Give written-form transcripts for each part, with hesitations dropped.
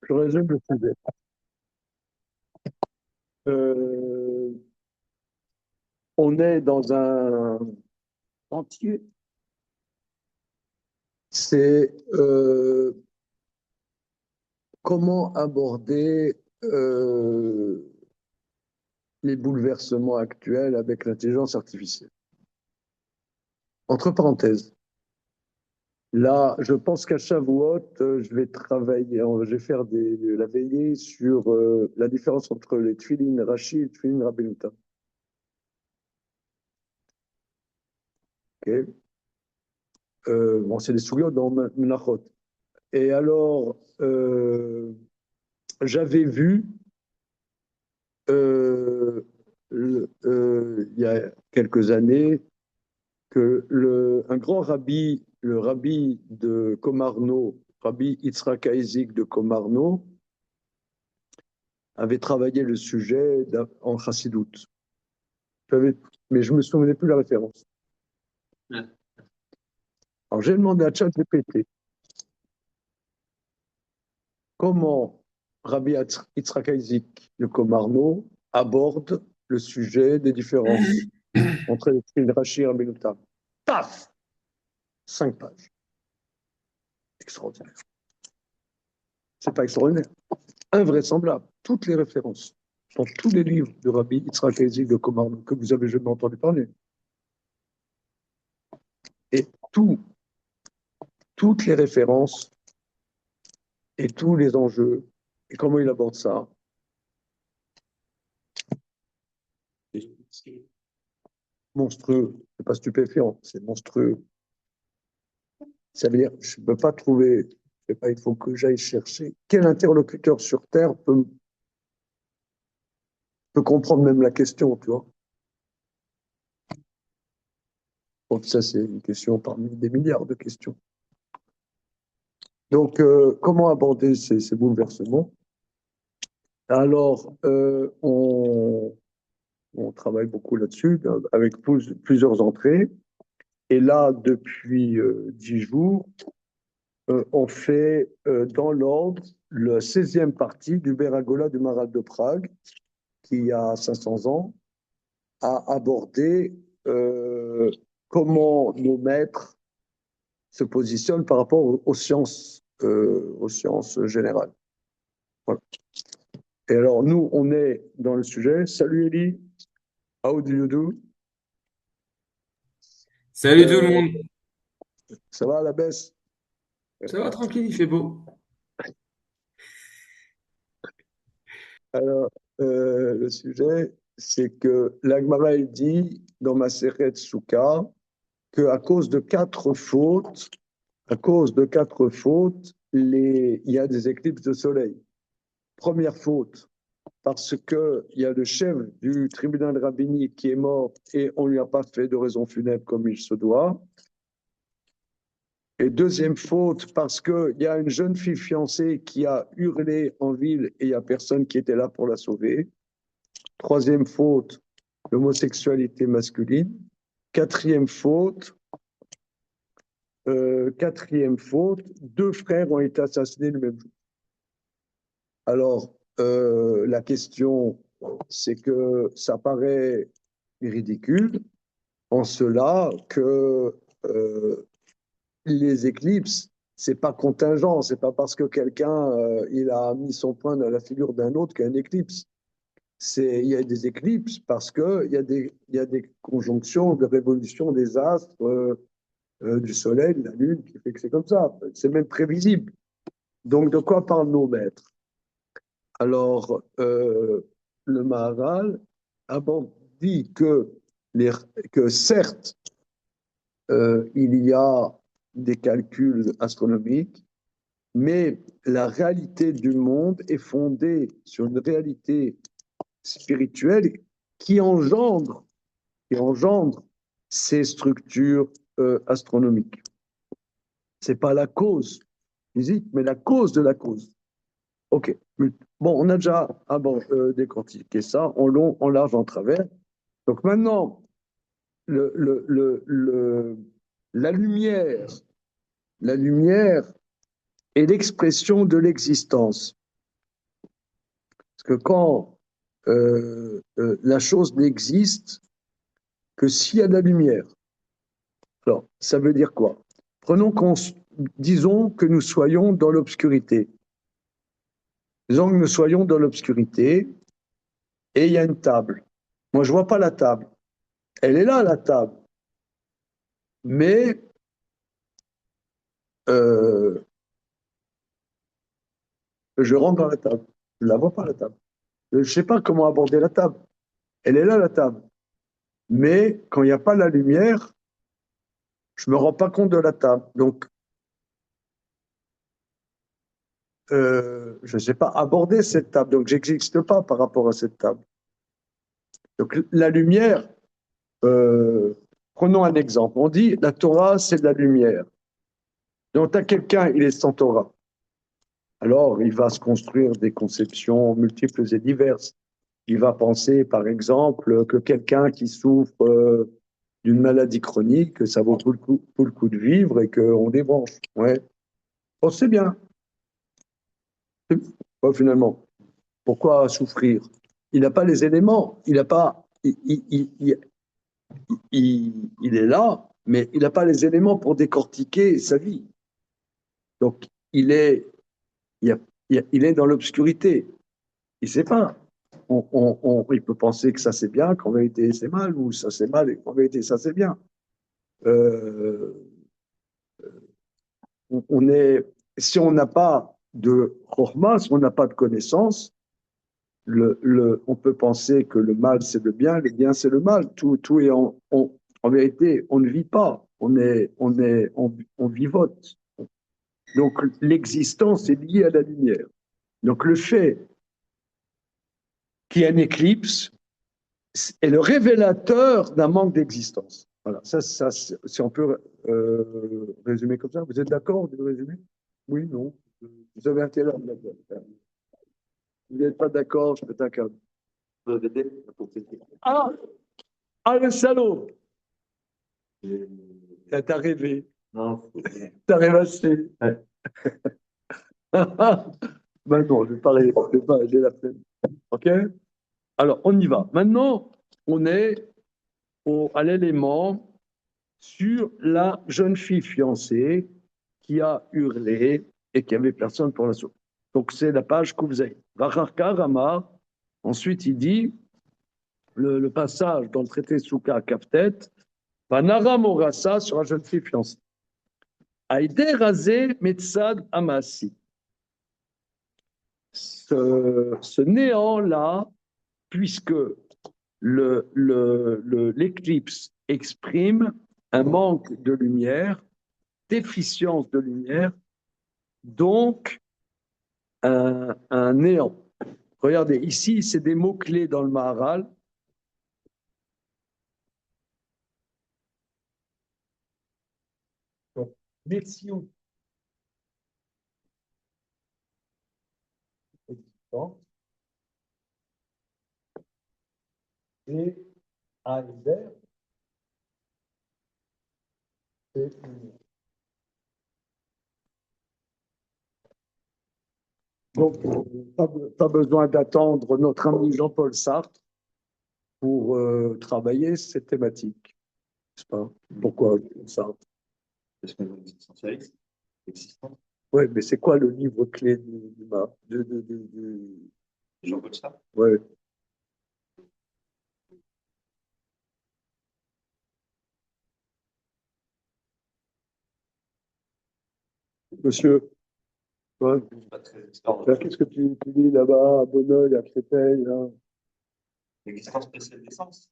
Je résume le sujet. Euh, on est dans un entier. C'est comment aborder les bouleversements actuels avec l'intelligence artificielle. Entre parenthèses, là, je pense qu'à Shavuot, je vais travailler, je vais faire la veillée sur la différence entre les Tfilin Rashi et les Tfilin Rabbenuta. Okay. Bon, c'est des souliers dans Menachot. Et alors, j'avais vu il y a quelques années que un grand rabbi, le rabbi de Komarno, rabbi Yitzhak Aizik de Komarno, avait travaillé le sujet en chassidoute. Mais je ne me souvenais plus la référence. Alors j'ai demandé à ChatGPT comment Rabbi Yitzhak Aizik de Komarno aborde le sujet des différences entre les Tfilin Rashi et Rabbi Notam. Paf! 5 pages. Extraordinaire. C'est pas extraordinaire. Invraisemblable. Toutes les références dans tous les livres de Rabbi Yitzhak Aizik de Komarno que vous avez jamais entendu parler. Et toutes les références et tous les enjeux et comment il aborde ça. C'est monstrueux. C'est pas stupéfiant, c'est monstrueux. Ça veut dire, je ne peux pas trouver, il faut que j'aille chercher quel interlocuteur sur Terre peut comprendre même la question, tu vois. Donc ça, c'est une question parmi des milliards de questions. Donc, comment aborder ces bouleversements? Alors, on travaille beaucoup là-dessus, avec plusieurs entrées. Et là, depuis 10 jours, on fait dans l'ordre la 16e partie du Béragola du Maral de Prague, qui a 500 ans, a abordé comment nos maîtres se positionnent par rapport aux sciences générales. Voilà. Et alors, nous, on est dans le sujet. Salut Elie, how do you do? Salut tout le Euh, monde. Ça va à la baisse? Ça va tranquille, il fait beau. Alors, le sujet, c'est que l'Agmara dit dans ma Maseret Souka qu'à cause de 4 fautes, il y a des éclipses de soleil. Première faute, parce qu'il y a le chef du tribunal rabbinique qui est mort et on ne lui a pas fait de raison funèbre comme il se doit. Et deuxième faute, parce qu'il y a une jeune fille fiancée qui a hurlé en ville et il n'y a personne qui était là pour la sauver. Troisième faute, l'homosexualité masculine. Quatrième faute, deux frères ont été assassinés le même jour. Alors, la question, c'est que ça paraît ridicule en cela que les éclipses, c'est pas contingent, c'est pas parce que quelqu'un il a mis son poing dans la figure d'un autre qu'il y a une éclipse. Il y a des éclipses parce il y a des conjonctions de révolution des astres, du Soleil, de la Lune, qui fait que c'est comme ça. C'est même prévisible. Donc, de quoi parlent nos maîtres? Alors, le Maharal a dit les, que certes, il y a des calculs astronomiques, mais la réalité du monde est fondée sur une réalité spirituelle qui engendre, qui engendre ces structures astronomiques. C'est pas la cause physique, mais la cause de la cause. OK. Bon, on a déjà décortiqué ça en long, en large, en travers. Donc maintenant, le, le, le, le, la lumière, la lumière est l'expression de l'existence. Parce que quand la chose n'existe que s'il y a de la lumière. Alors, ça veut dire quoi? Disons que nous soyons dans l'obscurité. Disons que nous soyons dans l'obscurité et il y a une table. Moi, je ne vois pas la table. Elle est là, la table. Mais euh, je rentre dans la table. Je ne la vois pas, la table. Je ne sais pas comment aborder la table. Elle est là, la table. Mais quand il n'y a pas la lumière, je ne me rends pas compte de la table. Donc, je ne sais pas aborder cette table. Donc, je n'existe pas par rapport à cette table. Donc, la lumière, prenons un exemple. On dit la Torah, c'est de la lumière. Donc, tu as quelqu'un, il est sans Torah. Alors, il va se construire des conceptions multiples et diverses. Il va penser, par exemple, que quelqu'un qui souffre d'une maladie chronique, ça vaut tout le coup de vivre et qu'on débranche. Ouais. Oh, c'est bien. Bon, finalement, pourquoi souffrir? Il n'a pas les éléments. Il n'a pas. Il est là, mais il n'a pas les éléments pour décortiquer sa vie. Donc, il est dans l'obscurité. Il ne sait pas. Il peut penser que ça c'est bien, qu'en vérité c'est mal, ou ça c'est mal et qu'en vérité ça c'est bien. Euh, si on n'a pas de chorma, si on n'a pas de connaissance, on peut penser que le mal c'est le bien c'est le mal. Tout est en vérité, on ne vit pas, on vivote. Donc l'existence est liée à la lumière. Donc le fait qu'il y ait une éclipse est le révélateur d'un manque d'existence. Voilà, ça si on peut résumer comme ça. Vous êtes d'accord de résumer? Oui, non. Vous avez intérêt à me d'accord. Vous n'êtes pas d'accord, je peux t'accorder. Ah, ah, le salaud! T'as rêvé. Non. T'as rêvassé. Ouais. Ben non, je vais pas rêver. J'ai la flemme. OK? Alors, on y va. Maintenant, on est à l'élément sur la jeune fille fiancée qui a hurlé et qui avait personne pour la sauver. Donc, c'est la page Kouvzei. Racharka Rama. Ensuite, il dit le passage dans le traité Souka Kaftet, Panara Morassa sur la jeune fille fiancée. Aïdé Razé Metzad Amasi. Ce néant-là, puisque l'éclipse exprime un manque de lumière, déficience de lumière, donc un néant. Regardez, ici, c'est des mots-clés dans le Maharal. Métziou existant et Heider, c'est lumière. Donc, pas besoin d'attendre notre ami Jean-Paul Sartre pour travailler cette thématique. N'est-ce pas? Pourquoi Sartre? Parce qu'on est existentialiste, existant. Oui, mais c'est quoi le livre clé Jean-Paul Sartre. Ouais. Monsieur, ouais. Qu'est-ce que tu dis là-bas, à Bonneuil, à Créteil là? L'existence précède l'essence.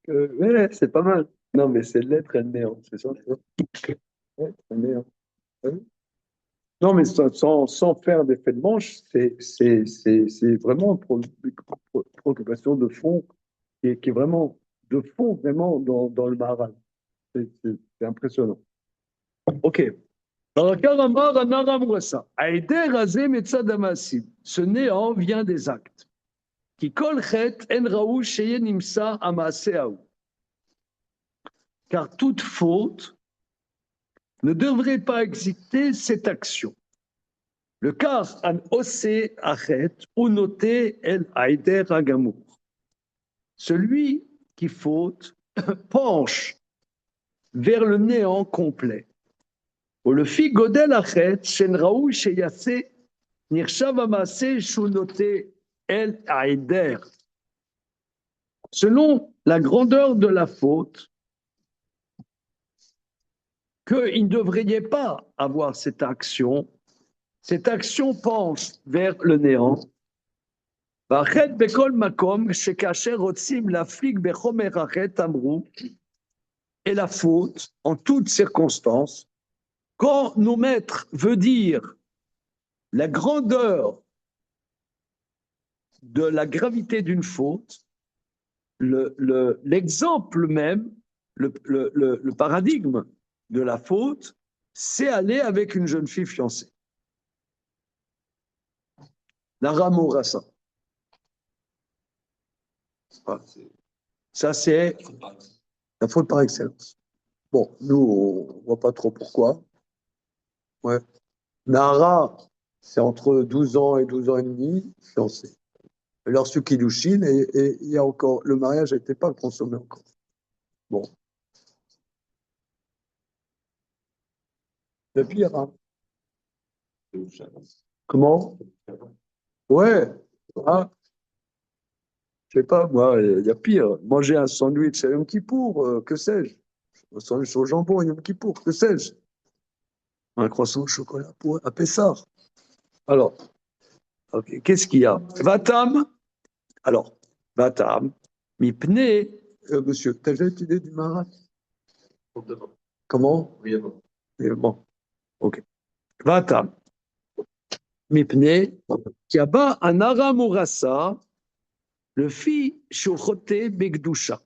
Ouais, c'est pas mal. Non, mais c'est l'être et le néant, c'est ça? Ouais, le néant. Ouais. Non, mais sans faire d'effet de manche, c'est vraiment une préoccupation de fond qui est vraiment de fond, vraiment dans le Maharal. C'est impressionnant. OK. Ce néant vient des actes. Car toute faute ne devrait pas exister cette action. Le kar an osé achet ou noté el aider agamour. Celui qui faute penche vers le néant complet. Ou le fi godel achet shen raoui sheyase nirshav amase shu noté el aider. Selon la grandeur de la faute, qu'il ne devrait pas avoir cette action penche vers le néant. Et la faute, en toutes circonstances, quand nos maîtres veut dire la grandeur de la gravité d'une faute, l'exemple même, le paradigme de la faute, c'est aller avec une jeune fille fiancée. La ramorassa. Ça, c'est la faute par excellence. Bon, nous, on ne voit pas trop pourquoi. Ouais. Nara, c'est entre 12 ans et 12 ans et demi, fiancé. Alors, ce Kiddushin, et il y a encore, le mariage n'était pas consommé encore. Bon. Le pire, hein. Comment? Ouais. Hein? Je sais pas, moi, il y a pire. Manger un sandwich à Yom Kippour, que sais-je? Un sandwich au jambon à Yom Kippour, que sais-je? Un croissant au chocolat à Pessar. Alors, okay, qu'est-ce qu'il y a? Vatam. Alors, Vatam, Mipne, monsieur, t'as déjà étudié du Marat? Comment? Oui, bon. Bon, ok. Vatam, Mipne, Kiaba, Anara Mourassa, le fils Shochote Begdusha,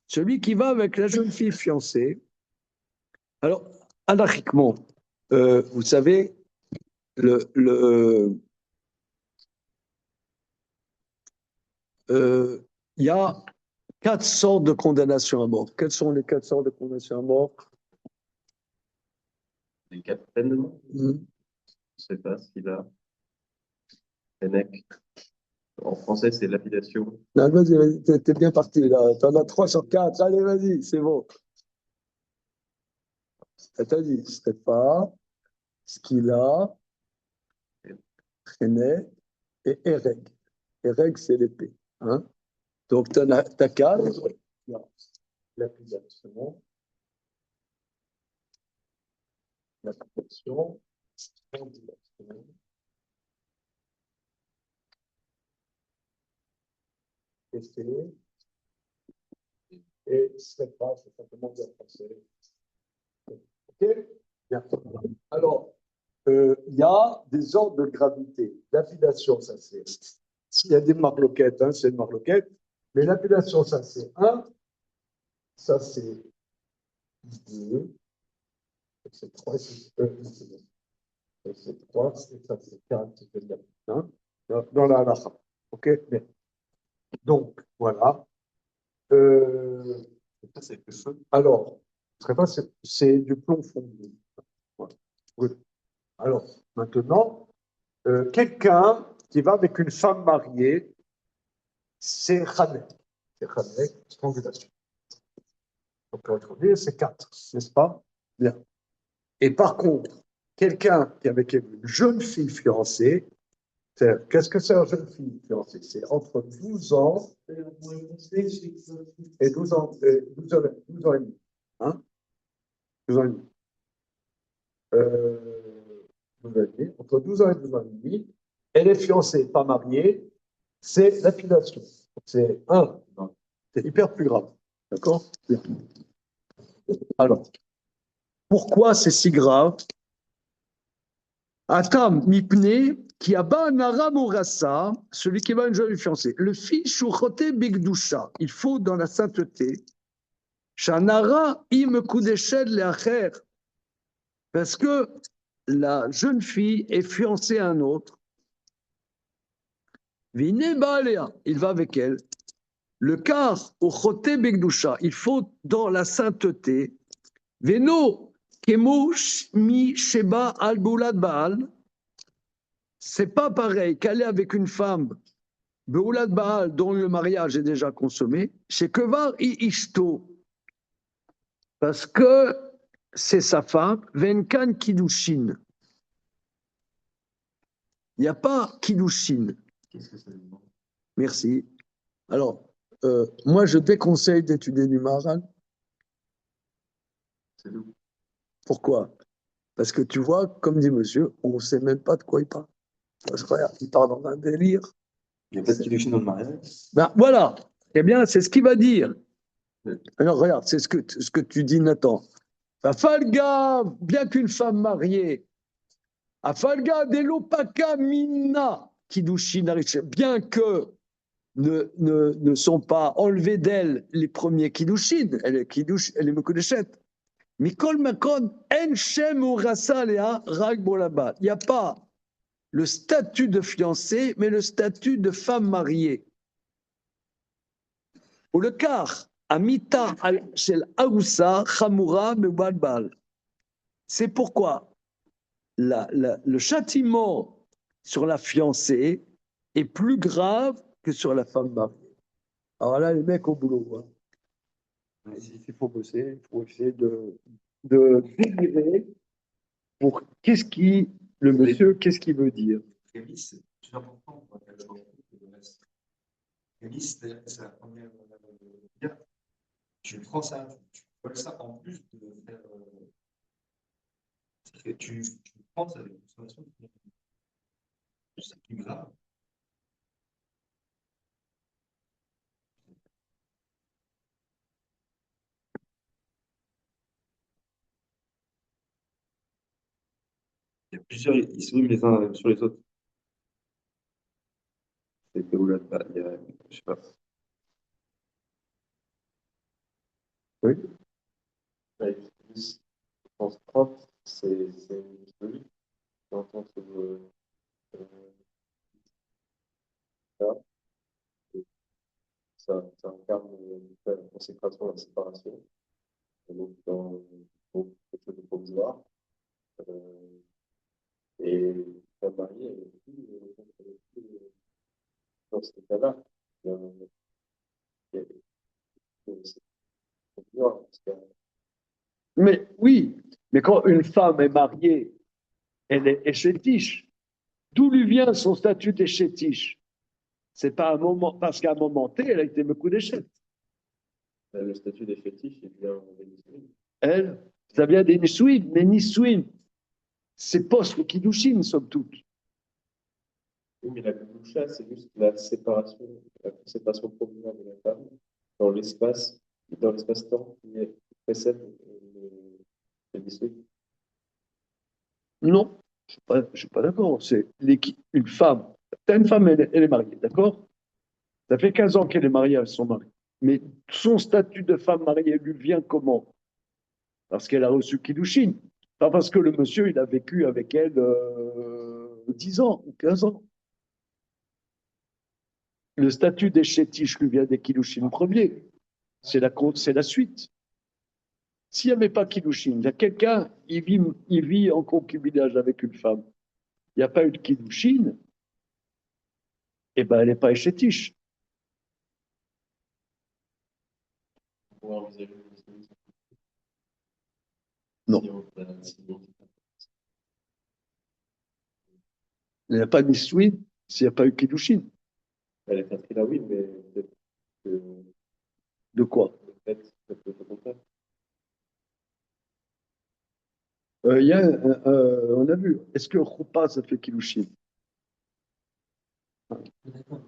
celui qui va avec la jeune fille fiancée. Alors, anarchiquement, vous savez, il y a 4 sortes de condamnation à mort. Quelles sont les 4 sortes de condamnation à mort? Les 4 peines de mort? Je ne sais pas ce qu'il a. Fennec. En français, c'est lapidation. Non, vas-y, t'es bien parti là. T'en as 3 sur 4. Allez, vas-y, c'est bon. T'as dit Stépa, Skila, René et Ereg. Ereg, c'est l'épée. Hein? Donc, t'as 4. Lapidation. Lapidation. Et c'est pas, c'est simplement bien français. Ok? Bien. Alors, il y a des ordres de gravité. L'appellation, ça c'est. S'il y a des marloquettes, hein, c'est une marloquette. Mais l'appellation, ça c'est 1, ça c'est 2, c'est 3, c'est 3, ça c'est 4, c'est 1, dans la halakha. Ok? Bien. Donc, voilà. Alors, c'est du plomb fondu. Voilà. Oui. Alors, maintenant, quelqu'un qui va avec une femme mariée, c'est Khanek. C'est Khanek, strangulation. Donc, aujourd'hui, c'est 4, n'est-ce pas? Bien. Et par contre, quelqu'un qui est avec une jeune fille fiancée, qu'est-ce que c'est une jeune fille fiancée? C'est entre 12 ans et 12 ans et demi. Hein? 12 ans et demi. 12 ans et demi. Entre 12 ans et 12 ans et demi, elle est fiancée, pas mariée, c'est lapidation. C'est c'est hyper plus grave. D'accord? Bien. Alors, pourquoi c'est si grave? Atam mipne qui abat nara morassa, celui qui va une jeune fiancée. Le fils shuchote bigdusha, il faut dans la sainteté. Shanara im kudeshed leacher, parce que la jeune fille est fiancée à un autre. Vine baalea, il va avec elle. Le quart au chote bigdusha, il faut dans la sainteté. Veno kemo mi sheba al boulad baal. C'est pas pareil qu'aller avec une femme, Beoulad Baal, dont le mariage est déjà consommé, chez Kevar i Ishto, parce que c'est sa femme, Venkan Kiddushin. Il n'y a pas Kiddushin. Qu'est-ce que ça veut dire? Merci. Alors, moi, je déconseille d'étudier du Maharal. C'est d'où? Pourquoi? Parce que tu vois, comme dit monsieur, on ne sait même pas de quoi il parle. Parce que regarde, il part dans un délire. Il n'y a pas de kiddushin dans le mariage? Ben voilà, eh bien, c'est ce qu'il va dire. Alors, regarde, c'est ce que tu dis, Nathan. Falga, bien qu'une femme mariée, Falga delopaka mina kiddushin arish, bien que ne sont pas enlevés d'elle les premiers kiddushin, elle est mekudeshet. Mikol makon en shem urasa lea rag bolaba. Il n'y a pas le statut de fiancée, mais le statut de femme mariée. Ou le car, amita shel aoussa chamura mebalbal. C'est pourquoi le châtiment sur la fiancée est plus grave que sur la femme mariée. Alors là, les mecs au boulot. Hein. Il faut bosser, il faut essayer de délirer pour le monsieur, qu'est-ce qu'il veut dire. Prémisse, c'est plus important pour la que le reste. Prémisse, c'est la première dire. Tu prends ça, tu colle ça en plus de faire. Tu prends ça avec une consommation, c'est plus grave. Il y a plusieurs, ils se riment les uns sur les autres. C'est où là, il y a, je sais pas. Oui. Ouais, je pense propre, c'est une joli. J'entends que ça incarne la consécration, la séparation. Et donc, dans quelque chose de provisoire. Et la mariée, elle est plus dans cet état-là. C'est dur, parce que Mais oui, mais quand une femme est mariée, elle est échétiche. D'où lui vient son statut d'échétiche? C'est pas un moment, parce qu'à un moment T, elle a été me coup d'échec. le statut des fétiches, il vient des Nisouïm. Elle, ça vient des Nisouim, mais Nisouim, c'est post-Kiddushin, somme toute. Oui, mais la Gdoucha, c'est juste la séparation provisoire de la femme dans l'espace-temps qui précède le Nisouïm. Non, je ne suis pas d'accord. C'est une femme. T'as une femme, elle est mariée, d'accord? Ça fait 15 ans qu'elle est mariée à son mari. Mais son statut de femme mariée lui vient comment? Parce qu'elle a reçu Kiddushin. Pas parce que le monsieur, il a vécu avec elle 10 ans ou 15 ans. Le statut des chétiches lui vient des Kiddushin premier. C'est la suite. S'il n'y avait pas Kiddushin, il y a quelqu'un, il vit en concubinage avec une femme. Il n'y a pas eu de Kiddushin, eh ben, elle n'est pas échétiche. On pourrait envisager le Nisouïm. Non. Il n'y a pas de Nisouin s'il n'y a pas eu Kiddushin. Elle est inscrite là, oui, mais peut-être que De quoi? peut-être le contraire. On a vu. Est-ce que Choupa, ça fait Kiddushin? D'accord.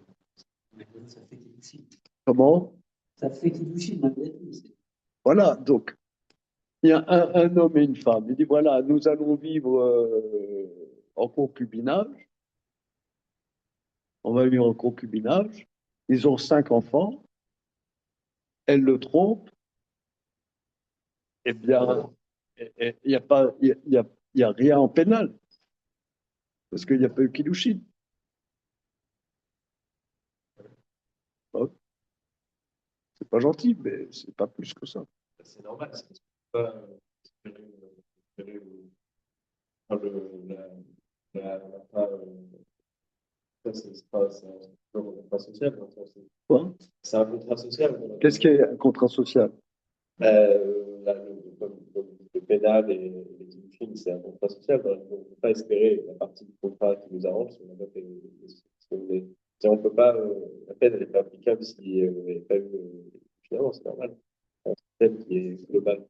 Ça fait Kiddushin. Comment? Ça fait Kiddushin, malgré tout. Voilà, donc, il y a un homme et une femme. Il dit, voilà, nous allons vivre en concubinage. On va vivre en concubinage. Ils ont 5 enfants. Elle le trompe. Eh bien, il n'y a pas, il y a rien en pénal. Parce qu'il n'y a pas eu Kiddushin. C'est pas gentil, mais c'est pas plus que ça. C'est normal, c'est parce qu'on ne peut pas espérer, enfin, pas après, c'est un contrat social. Maintenant, Quoi? c'est un contrat social. Voilà. Qu'est-ce qui est un contrat social? Là, le pénal et les films, c'est un contrat social. Donc, on ne peut pas espérer la partie du contrat qui nous arrange si on n'a pas fait on peut pas, la peine n'est pas applicable s'il n'y avait pas eu finalement, c'est normal. C'est un système qui est global.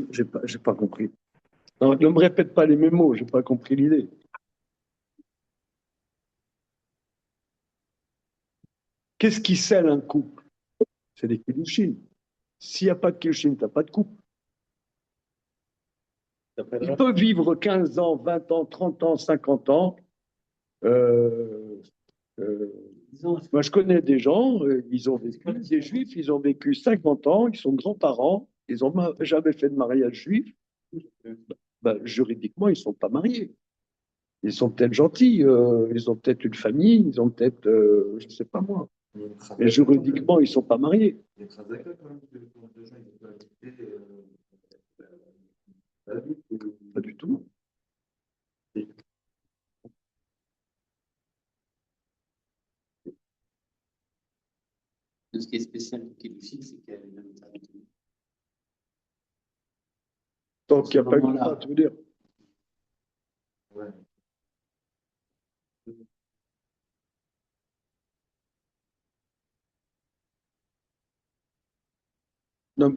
J'ai pas compris. Non, ne me répète pas les mêmes mots, j'ai pas compris l'idée. Qu'est-ce qui scelle un couple? C'est les kiddushin. S'il n'y a pas de kiddushin, tu n'as pas de couple. Il peut vivre 15 ans, 20 ans, 30 ans, 50 ans. Euh, moi, je connais des gens, ils ont vécu, des juifs, ils ont vécu 50 ans, ils sont grands-parents, ils n'ont jamais fait de mariage juif. Ben, juridiquement, ils ne sont pas mariés. Ils sont peut-être gentils, ils ont peut-être une famille, ils ont peut-être, je ne sais pas moi. Mais juridiquement, ils ne sont pas mariés. Il y a une trace d'accueil quand même, que quand les gens ils peuvent habiter Pas du tout. Ce qui est spécial du Kiddushin, c'est qu'il y a une maternité. Tant qu'il n'y a pas de Moment-là. contrat, tu veux dire. Ouais. Non,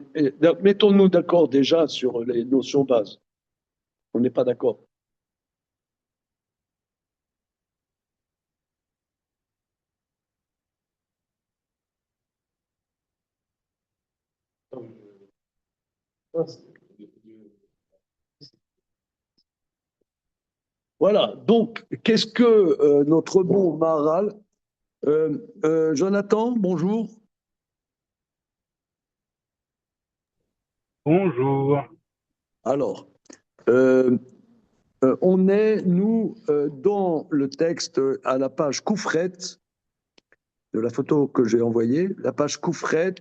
mettons-nous d'accord déjà sur les notions bases. On n'est pas d'accord. Voilà. Donc, qu'est-ce que notre bon Maharal, Jonathan, bonjour. Bonjour. Alors, on est, nous, dans le texte à la page Koufret, de la photo que j'ai envoyée, la page Koufret,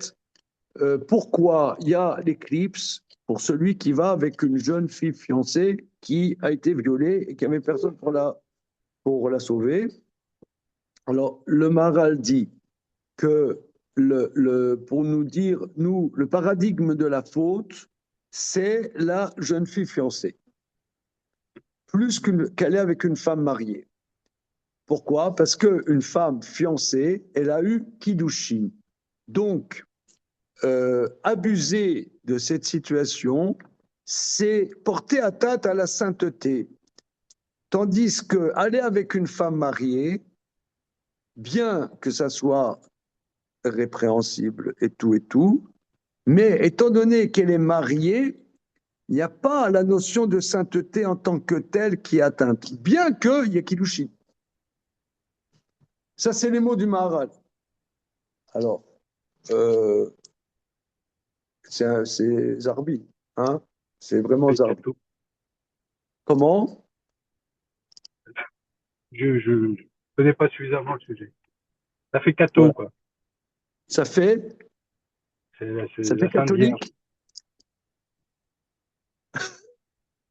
pourquoi il y a l'éclipse pour celui qui va avec une jeune fille fiancée qui a été violée et qui n'avait personne pour la sauver. Alors, le Maharal dit que pour nous dire, nous, le paradigme de la faute, c'est la jeune fille fiancée, plus qu'elle est avec une femme mariée. Pourquoi? Parce qu'une femme fiancée, elle a eu Kiddushin. Donc, abuser de cette situation, c'est porter atteinte à la sainteté. Tandis que aller avec une femme mariée, bien que ça soit répréhensible et tout, mais étant donné qu'elle est mariée, il n'y a pas la notion de sainteté en tant que telle qui est atteinte, bien qu'il y ait Kiddushin. Ça, c'est les mots du Maharal. Alors, c'est Zarbi, hein? C'est vraiment Zarbi. Comment? Je connais pas suffisamment le sujet. Ça fait catho, Voilà. quoi. Ça fait C'est Ça fait la Sainte catholique?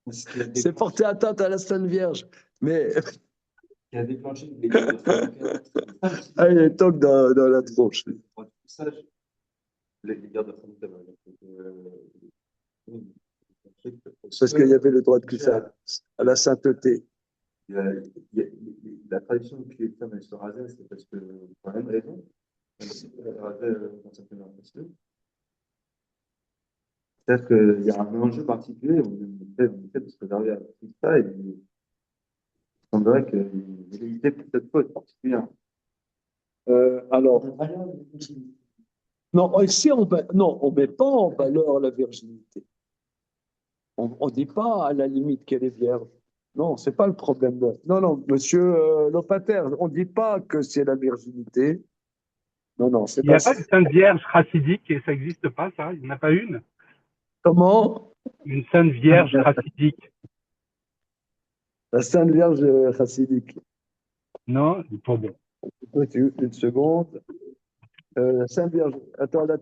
Il C'est porter atteinte à la Sainte Vierge. Mais a déclenché une guerre de frontières. ah, il est toc dans la tronche. Les guerres de frontières. Parce qu'il y avait le droit de cuissage à la sainteté. La tradition que les femmes se rasaient, c'est parce que, pour la même raison, elles se rasaient quand ça fait l'impression. C'est-à-dire qu'il y a un enjeu particulier, on essaie de se préserver à tout ça, et il semblerait qu'il y ait une velléité pour cette faute particulière. Alors, non, ici, on ne met pas en valeur la virginité. On ne dit pas à la limite qu'elle est vierge. Non, ce n'est pas le problème. Non, monsieur Lopater, on ne dit pas que c'est la virginité. Non, c'est Il n'y pas a ça. pas de Sainte Vierge chassidique, et ça n'existe pas, ça? Il n'y en a pas une? Comment? Une Sainte Vierge chassidique? La Sainte Vierge chassidique. Non? Pas bon. Une seconde. La Sainte Vierge. Attends, là,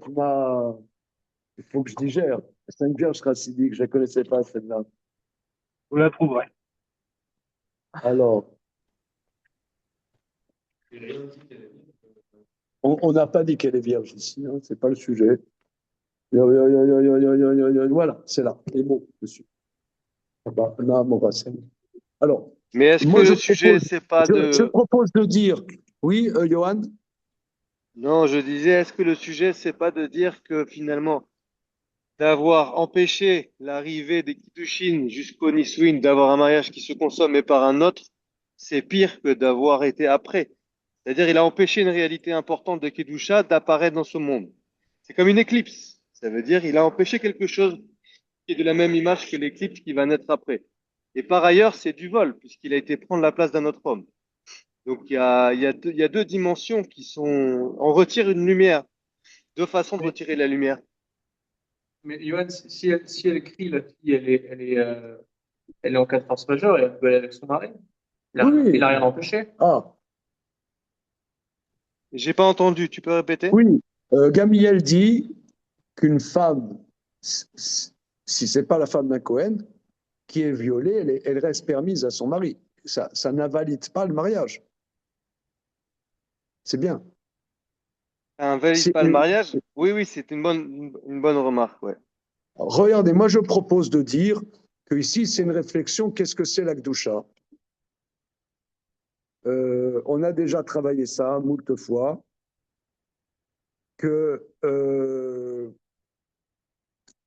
il faut que je digère. La Sainte Vierge chassidique, je ne la connaissais pas, celle-là. Vous la trouverez. Alors, on n'a pas dit qu'elle est vierge ici, hein, c'est pas le sujet. Voilà, c'est là, les mots dessus. Ah bah, là, mon Racine. Alors, Mais est-ce que moi, le sujet, c'est pas je de... propose de dire, oui, Johan, Non, je disais, est-ce que le sujet, c'est pas de dire que finalement, d'avoir empêché l'arrivée des Kiddushin jusqu'au Nisouin, d'avoir un mariage qui se consomme et par un autre, c'est pire que d'avoir été après. C'est-à-dire, il a empêché une réalité importante de Kedusha d'apparaître dans ce monde. C'est comme une éclipse. Ça veut dire, il a empêché quelque chose qui est de la même image que l'éclipse qui va naître après. Et par ailleurs, c'est du vol, puisqu'il a été prendre la place d'un autre homme. Donc, il y a deux dimensions qui sont... On retire une lumière, deux façons de Mais, retirer la lumière. mais Johan, si elle crie, la fille, elle est en cas de force majeure et elle peut aller avec son mari. Il oui, a rien empêché. ah, J'ai pas entendu, tu peux répéter? oui, Gamliel dit qu'une femme, si c'est pas la femme d'un Cohen, qui est violée, elle reste permise à son mari. Ça n'invalide pas le mariage. C'est bien. Ça invalide C'est- pas le mariage? Oui, oui, c'est une bonne remarque, ouais. Regardez, moi je propose de dire que ici c'est une réflexion, qu'est-ce que c'est la Gdusha? On a déjà travaillé ça moult fois, que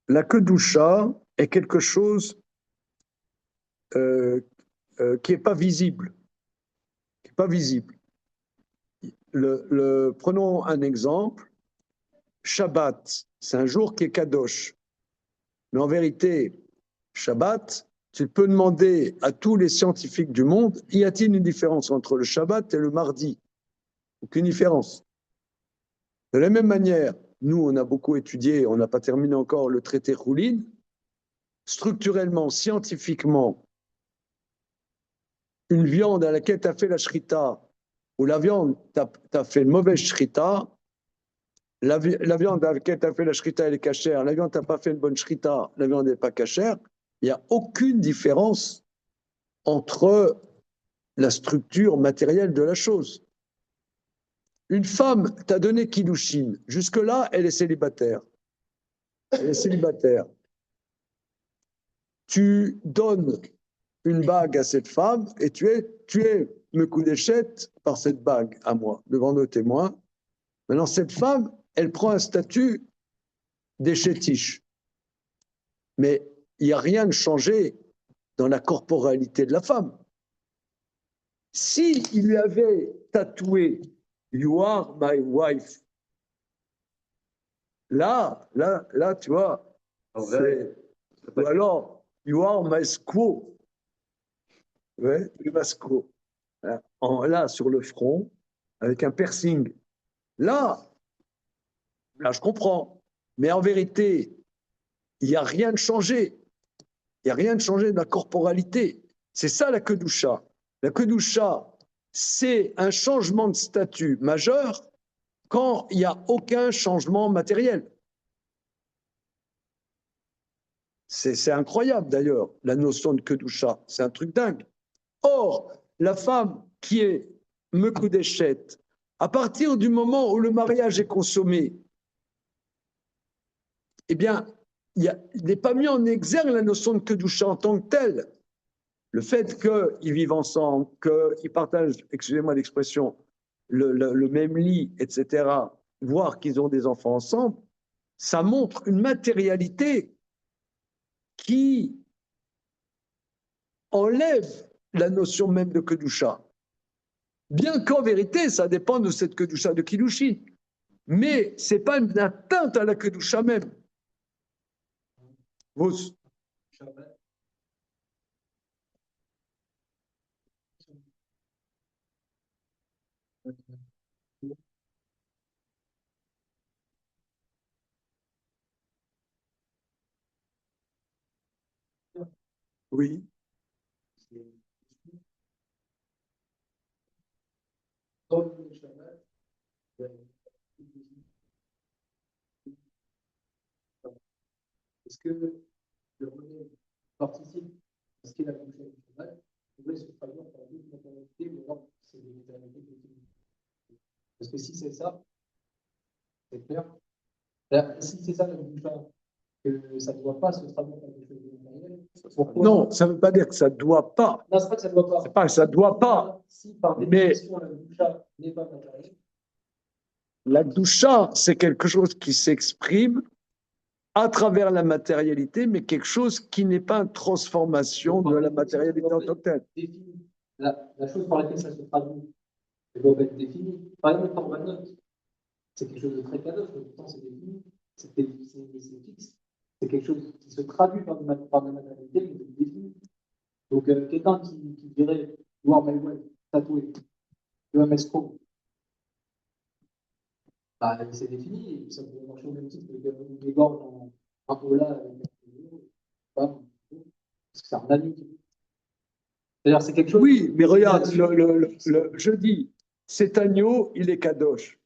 la Kedusha est quelque chose euh, qui n'est pas visible. Qui est pas visible. Prenons un exemple. Shabbat, c'est un jour qui est kadosh. Mais en vérité, Shabbat, tu peux demander à tous les scientifiques du monde, y a-t-il une différence entre le Shabbat et le mardi? Aucune différence. De la même manière, nous, on a beaucoup étudié, on n'a pas terminé encore le traité Roulin. Structurellement, scientifiquement, une viande à laquelle tu as fait la shrita, ou la viande, tu as fait une mauvaise shrita, la viande à laquelle tu as fait la shrita, elle est cachère, la viande, tu n'as pas fait une bonne shrita, la viande n'est pas cachère, il n'y a aucune différence entre la structure matérielle de la chose. Une femme t'a donné Kiddushin, jusque-là, elle est célibataire. Elle est célibataire. Tu donnes une bague à cette femme et tu es me coup d'échette par cette bague à moi, devant nos témoins. Maintenant, cette femme, elle prend un statut d'échétiche. Mais il n'y a rien de changé dans la corporalité de la femme. Si il lui avait tatoué You are my wife, là, tu vois, ou alors You are my squaw, ouais, my squaw. Là, sur le front, avec un piercing. Là, là, je comprends. Mais en vérité, il n'y a rien de changé. Il n'y a rien de changé de la corporalité. C'est ça la kedusha. La kedusha, c'est un changement de statut majeur quand il n'y a aucun changement matériel. C'est incroyable d'ailleurs, la notion de kedusha. C'est un truc dingue. Or, la femme qui est mekudeshet, à partir du moment où le mariage est consommé, eh bien, il n'est pas mis en exergue la notion de kedusha en tant que telle. Le fait qu'ils vivent ensemble, qu'ils partagent, excusez-moi l'expression, le même lit, etc., voire qu'ils ont des enfants ensemble, ça montre une matérialité qui enlève la notion même de kedusha. Bien qu'en vérité, ça dépend de cette kedusha de Kiddushin. Mais ce n'est pas une atteinte à la kedusha même. Vous, oui. Est-ce que le relais participe? Est-ce qu'il a c'est ça, c'est clair. Là, si c'est ça la Gdoucha, que ça ne doit pas se traduire par quelque chose de matériel, pourquoi? Non, ça ne veut pas dire que ça ne doit pas. Non, c'est pas que ça ne doit pas. C'est pas que ça ne doit pas. Si par Mais définition la Gdoucha n'est pas matérielle, la Gdoucha, c'est quelque chose qui s'exprime à travers la matérialité, mais quelque chose qui n'est pas une transformation de la matérialité en tant que telle. définie. La chose par laquelle ça se traduit, elle doit être définie. Par exemple, le corbanote, c'est quelque chose de très cadeau, mais pourtant c'est défini, c'est fixe. C'est quelque chose qui se traduit par de la matérialité, mais c'est défini. Donc, quelqu'un qui dirait voir Manuel tatoué, le MSCO, bah, c'est défini, et puis ça peut marcher au même titre que des gorges en Angola avec un parce que c'est un ami. C'est-à-dire, c'est quelque chose. Oui, mais regarde, je dis, cet agneau, il est kadosh.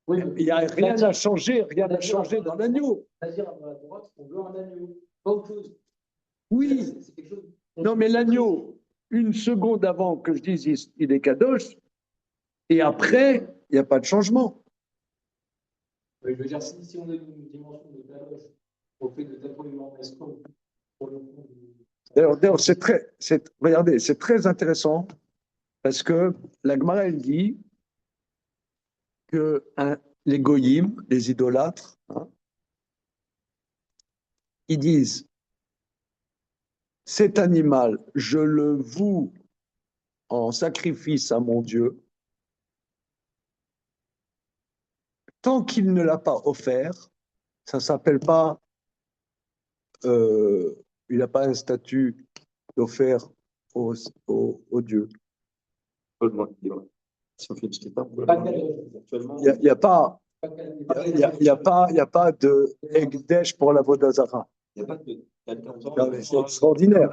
Oui, Il n'y a rien à changer, rien à changer dans l'agneau. C'est-à-dire, dans la Torah, on veut un agneau, pas autre chose. Oui, C'est quelque chose. non, mais l'agneau, une seconde avant que je dise il est kadosh, et après, il n'y a pas de changement. Je veux dire, si on a une dimension de kadosh au fait de tatouer en escroc pour le coup. D'ailleurs, regardez, c'est très intéressant parce que la Gemara, elle dit que les goyim, les idolâtres, hein, ils disent cet animal, je le voue en sacrifice à mon Dieu, tant qu'il ne l'a pas offert, ça ne s'appelle pas, il n'a pas un statut d'offert au Dieu. Si on fait une skipper, actuellement, Il n'y a pas. Il y a pas de Ekdesh pour la Vodazara. il n'y a pas de C'est extraordinaire.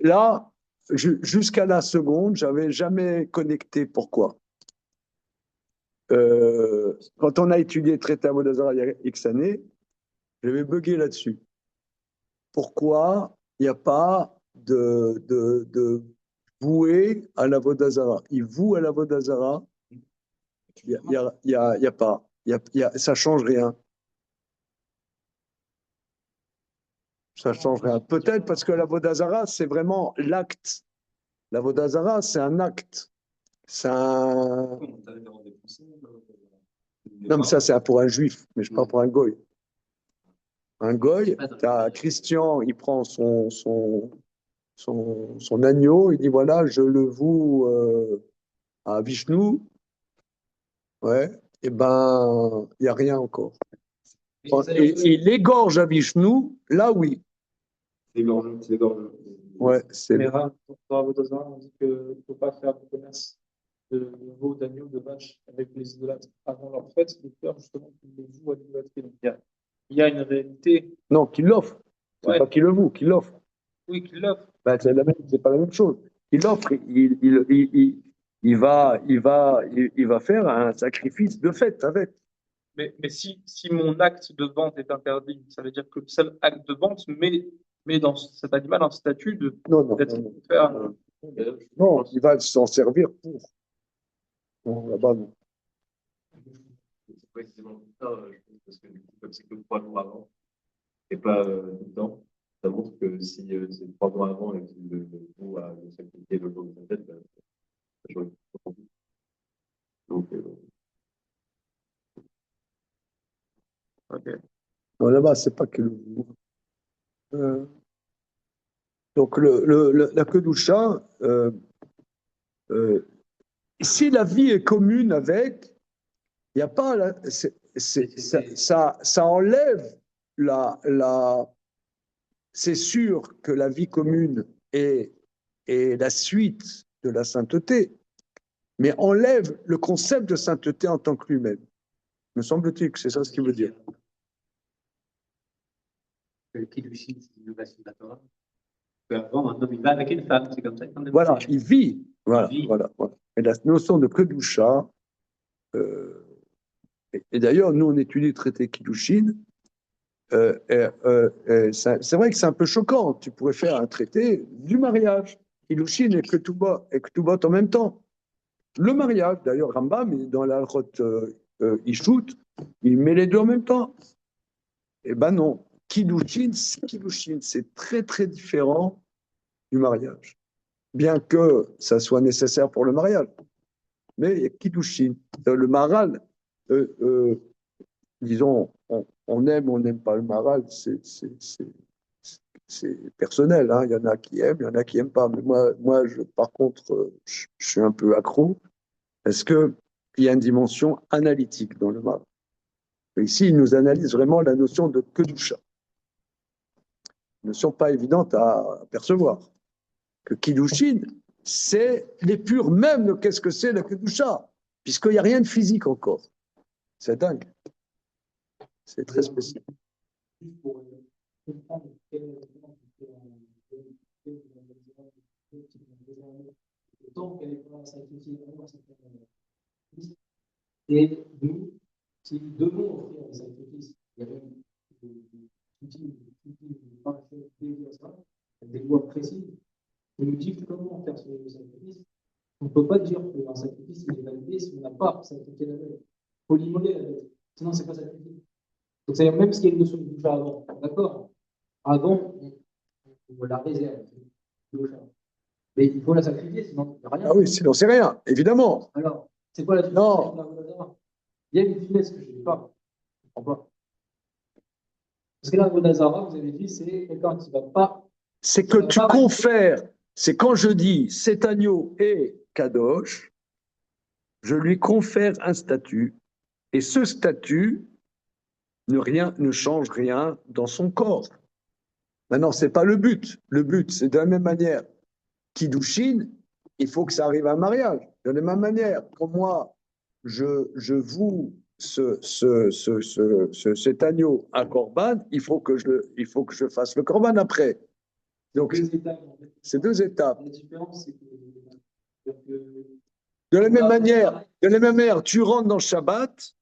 Là, jusqu'à la seconde, j'avais jamais connecté pourquoi. Quand on a étudié le traité à Vodazara il y a X années, j'avais bugué là-dessus. Pourquoi il n'y a pas de voué à la Vodazara? Il voue à la Vodazara. Il y a pas. Ça change rien. Ça change rien. Peut-être parce que la Vodazara, c'est vraiment l'acte. La Vodazara, c'est un acte. C'est un. Non, mais ça, c'est pour un juif, mais je parle pour un goy. Un goy, tu as Christian, il prend son agneau, il dit voilà, je le voue à Vishnu. Ouais, et ben, il n'y a rien encore. Et il égorge à Vishnu, là oui. c'est gorgeux. Ouais, c'est Mais dans la Vodazara, on dit qu'il ne faut pas faire de commerce de veaux, d'agneaux, de vaches avec les idolâtres avant leur fête, de peur justement qu'ils les vouent à l'idolâtrie. Donc il y a une réalité. Non, qu'il l'offre. C'est Ouais. pas qu'il le voue, qu'il l'offre. Oui, qu'ils l'offrent. Ben, c'est pas la même chose. Il offre, il va faire un sacrifice de fête avec. Mais si mon acte de vente est interdit, ça veut dire que le seul acte de vente met dans cet animal un statut de Non, d'être non, faire. non, il va s'en servir pour. Non, là-bas, non. C'est précisément pour ça, je pense, parce que du coup, comme c'est que 3 jours avant, et pas tout le temps, ça montre que si c'est 3 mois avant et qu'il le faut à le sacrifier le jour de sa fête, ça change pas. Donc, Non, là-bas, c'est pas que le voue. Donc, la Kedusha, si la vie est commune avec, il n'y a pas. Ça enlève c'est sûr que la vie commune est la suite de la sainteté, mais enlève le concept de sainteté en tant que lui-même. Me semble-t-il que c'est ça ce qu'il veut dire. Le Kiddushin, c'est l'innovation de la Torah. Avant, un homme, il va avec une femme, c'est comme ça qu'on est. Voilà, il vit. Voilà, Il vit. voilà. Et la notion de Kedusha, et d'ailleurs, nous, on étudie le traité Kiddushin. C'est vrai que c'est un peu choquant. Tu pourrais faire un traité du mariage, Kiddushin et Ketubot en même temps. le mariage. D'ailleurs, Rambam, dans la Rote Ishut, il met les deux en même temps. Eh ben non. Kiddushin, c'est très, très différent du mariage. Bien que ça soit nécessaire pour le mariage. Mais il y a Kiddushin. Le Maharal, disons, on aime ou on n'aime pas le Maharal, c'est personnel. Hein. Il y en a qui aiment, il y en a qui n'aiment pas. Mais moi par contre, je suis un peu accro. Est-ce qu'il y a une dimension analytique dans le Maharal? Ici, il nous analyse vraiment la notion de Kedusha. Une notion pas évidente à percevoir. Que Kiddushin, c'est l'épure même de qu'est-ce que c'est la Kedusha, puisqu'il n'y a rien de physique encore. C'est dingue. C'est très spécial. Juste pour comprendre quelle est la différence tant qu'elle n'est pas sacrifiée, et nous, si nous devons offrir des sacrifices, il y a même des lois précises qui nous disent comment faire ce sacrifice. On ne peut pas dire qu'un sacrifice il est validé si on n'a pas sacrifié la bête. Il faut l'immoler la bête, sinon c'est pas sacrifié. Donc c'est même s'il y a une notion de doucha avant, d'accord? Avant, on la réserve, mais il faut la sacrifier, sinon il n'y a rien. Ah oui, sinon c'est rien, évidemment. Alors, c'est quoi la différence avec l'Avodazara? Il y a une finesse que je n'ai pas. Je ne comprends pas. Parce que l'Avodazara, vous avez dit, c'est quelqu'un qui ne va pas. C'est que tu confères, c'est quand je dis cet agneau est Kadosh, je lui confère un statut, et ce statut ne change rien dans son corps. Maintenant, ce n'est pas le but. Le but, c'est de la même manière. Kiddushin, il faut que ça arrive à un mariage. De la même manière, comme moi, je voue cet agneau à Corban, il faut que je fasse le Corban après. Donc, c'est deux étapes. La différence, c'est que. De la même manière, tu rentres dans le Shabbat,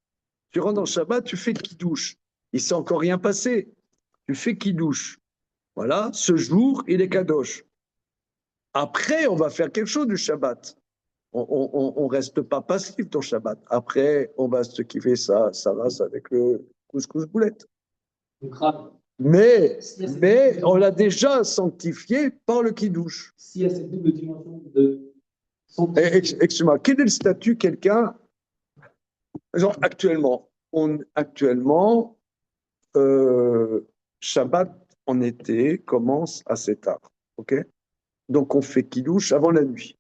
tu fais Kiddush. Il ne s'est encore rien passé. Tu fais Kiddush. Voilà, ce jour, il est Kadosh. Après, on va faire quelque chose du Shabbat. On ne reste pas passif dans le Shabbat. Après, on va se kiffer ça rase avec le couscous boulette. Mais on l'a déjà sanctifié par le Kiddush. S'il y a cette double dimension de excuse-moi, quel est le statut quelqu'un genre actuellement Shabbat en été commence à 7 heures, ok? Donc on fait Kiddush avant la nuit.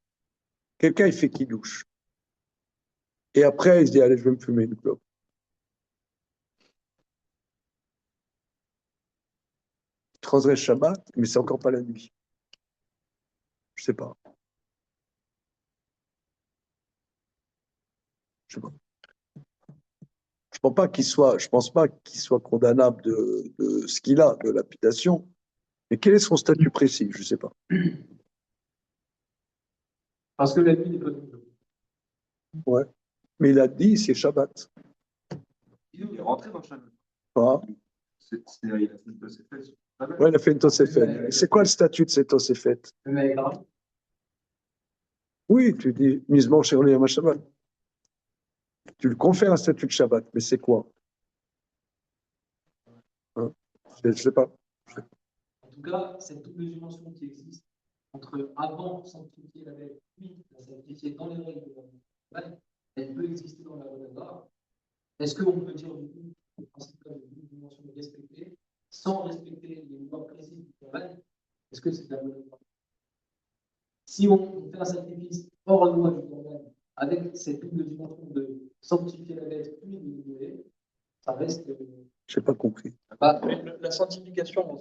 Quelqu'un il fait Kiddush. Et après il se dit allez je vais me fumer une clope. Il transgresse Shabbat, mais c'est encore pas la nuit. Je sais pas. Je sais pas. Je pense pas qu'il soit condamnable de ce qu'il a, de lapidation. Mais quel est son statut précis? Je ne sais pas. Parce que la nuit n'est pas double. Ouais. Mais il a dit c'est Shabbat. Il est rentré dans Shabbat. Ah. Il a fait une Tosefet. Ouais, il a fait une Tosefet. C'est quoi le statut de cette Tosefet? Oui, tu dis misement chez Yom Shabbat. Tu lui confères un statut de Shabbat, mais c'est quoi? Hein? Je ne sais pas. En tout cas, cette double dimension qui existe entre avant sanctifier la bête, puis la sanctifier dans les règles de la bête, elle peut exister dans la Vodazara. Est-ce qu'on peut dire du coup, le principe de double dimension respectée, sans respecter les lois précises du travail? Est-ce que c'est de la Vodazara? Si on fait un sacrifice hors loi du travail, avec cette double dimension de sanctifier la bête, puis de l'ignorer, ça reste. Je n'ai pas compris. La sanctification,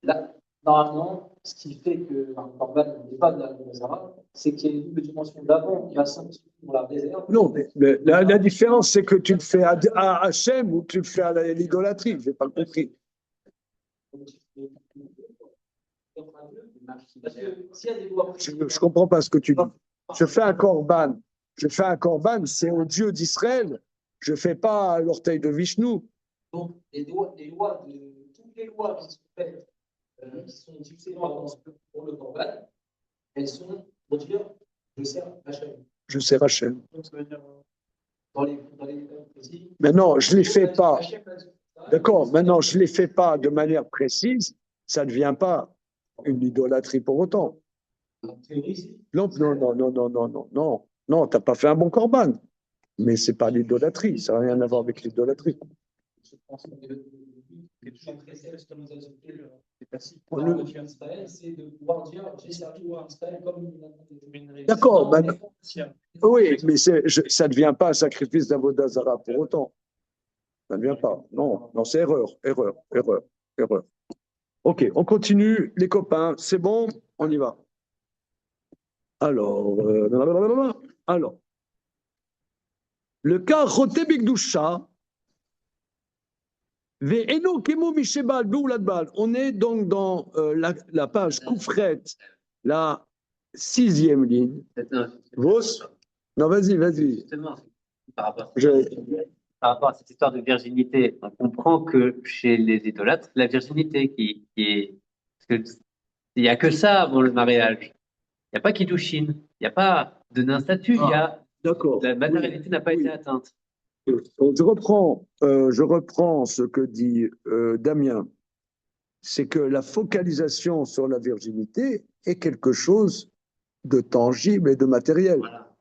Là, normalement, ce qui fait qu'un corban n'est pas de la Vodazara, c'est qu'il y a une double dimension d'avant qui va sanctifier pour la réserve. Non, mais la différence, c'est que tu le fais à Hachem ou tu le fais à l'idolâtrie. Je n'ai pas compris. Parce que s'il y a des lois. Je ne comprends pas ce que tu dis. Je fais un corban. C'est au Dieu d'Israël. Je ne fais pas à l'orteil de Vishnu. Donc, toutes les lois qui sont faites, qui sont diffusées pour le corban, elles sont pour dire je sers Hachem. Je sais Rachel. Dans les cas précis. Maintenant, je ne les fais pas. D'accord, maintenant, je ne les fais pas de manière précise, ça ne devient pas une idolâtrie pour autant. En théorie, c'est. Non, non, non, non, non, non, non, non, non, tu n'as pas fait un bon corban. Mais ce n'est pas l'idolâtrie, ça n'a rien à voir avec l'idolâtrie. Je pense que Le- c'est de pouvoir dire j'ai servi au Israël comme une. D'accord, oui, mais ça ne devient pas un sacrifice d'Avodazara pour autant. Ça ne vient pas. Non, non, c'est erreur, erreur, erreur, erreur. Ok, on continue, les copains. C'est bon, on y va. Alors, le cas Roté Bigdoucha, Ve'eno Kemo Mishebal Beuladbal. On est donc dans la page Koufret, la 6e ligne. Vos? Non, vas-y, vas-y. Justement, par rapport, Je- par rapport à cette histoire de virginité, on comprend que chez les idolâtres, la virginité qui est. Parce que il n'y a que ça avant le mariage. Il n'y a pas Kiddushin, il n'y a pas de nain statut, il y a. D'accord. La matérialité n'a pas Oui. été atteinte. Donc, je reprends ce que dit Damien. C'est que la focalisation sur la virginité est quelque chose de tangible et de matériel, Voilà.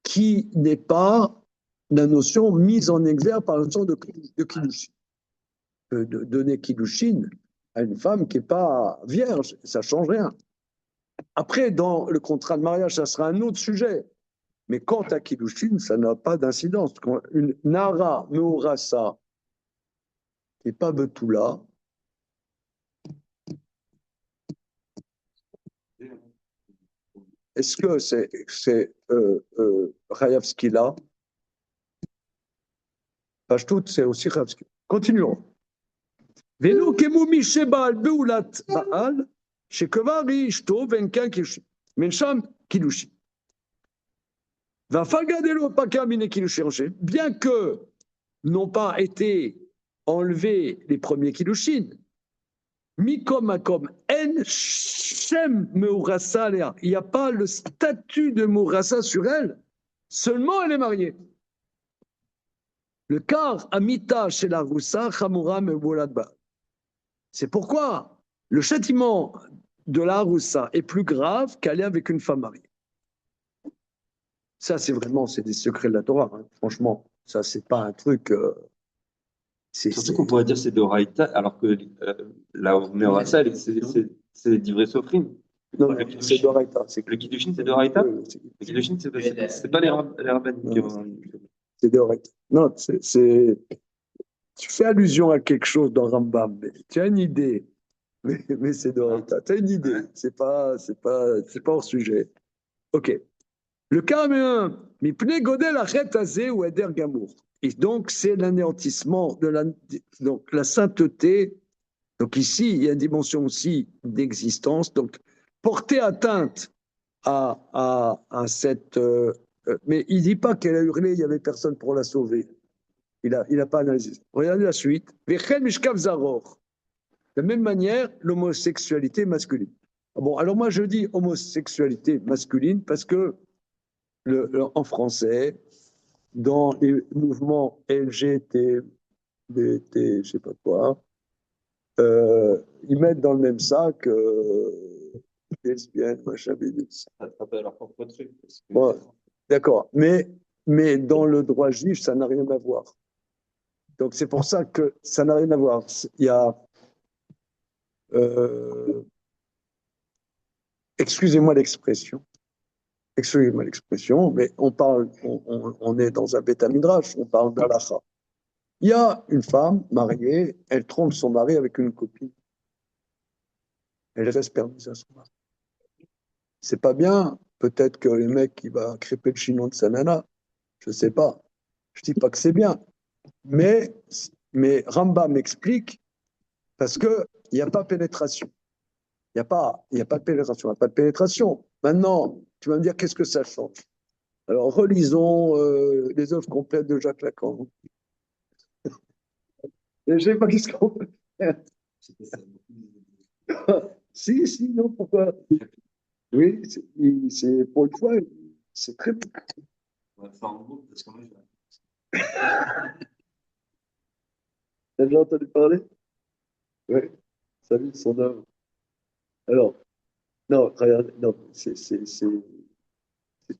qui n'est pas la notion mise en exergue par la notion de Kiddushin. De donner Kiddushin à une femme qui n'est pas vierge, ça ne change rien. Après, dans le contrat de mariage, ça sera un autre sujet. Mais quant à Kiddushin, ça n'a pas d'incidence. Une Nara Meorasa qui n'est pas Betula, est-ce que c'est Rayavski là? Pashtout, c'est aussi Rayavski. Continuons. Velo kemumi shebal beulat baal, shekevari ishto venkan kiddushin. Mensham Kiddushin. Bien que n'ont pas été enlevés les premiers Kiddushin, Mikom Makom, En Shem Meurasa Léa. Il n'y a pas le statut de Meurasa sur elle, seulement elle est mariée. Le car Amita chez la Roussa, Chamura Meuladba. C'est pourquoi le châtiment de la Roussa est plus grave qu'aller avec une femme mariée. Ça, c'est des secrets de la Torah, hein. Franchement. Ça, c'est pas un truc. Surtout qu'on pourrait dire c'est de Raïta, alors que la Meorasa, c'est d'Ivré Sofrim. Non, c'est de Raïta. Le Kiddushin, c'est de Raïta. Oui, Le Kiddushin, c'est pas les rabbins qui ont. c'est de Raïta. Non, tu fais allusion à quelque chose dans Rambam, mais tu as une idée. Mais c'est de Raïta. Tu as une idée. C'est pas hors sujet. Ok. Le cas numéro 1, Mipne Godel Achet Azé ou Eder Gamour. Et donc, c'est l'anéantissement de la sainteté. Donc, ici, il y a une dimension aussi d'existence. Donc, porter atteinte à cette. Mais il ne dit pas qu'elle a hurlé, il n'y avait personne pour la sauver. Il n'a pas analysé. Regardez la suite. Vechel Mishkav Zaror. De la même manière, l'homosexualité masculine. Bon, alors moi, je dis homosexualité masculine parce que en français, dans les mouvements LGBT, je sais pas quoi, ils mettent dans le même sac lesbiennes, machin, bidule. Ça attrape leur propre truc. Ouais, d'accord, mais dans le droit juif, ça n'a rien à voir. Donc c'est pour ça que ça n'a rien à voir. Il y a, excusez-moi l'expression, mais on est dans un bêta midrash, on parle d'Alacha. Il y a une femme mariée, elle trompe son mari avec une copine. Elle reste permise à son mari. C'est pas bien, peut-être que le mec qui va crêper le chignon de sa nana, je sais pas. Je dis pas que c'est bien. Mais Rambam m'explique parce qu'il n'y a pas pénétration. Il n'y a pas de pénétration. Il n'y a pas de pénétration. Maintenant, tu vas me dire qu'est-ce que ça change. Alors, relisons les œuvres complètes de Jacques Lacan. Je ne sais pas qu'est-ce qu'on peut faire. Si, non, pourquoi? Oui, c'est pour une fois, C'est très bon. On va faire un groupe parce que moi, T'as déjà entendu parler? Oui. Salut, son œuvre. Alors, non, regarde, non, c'est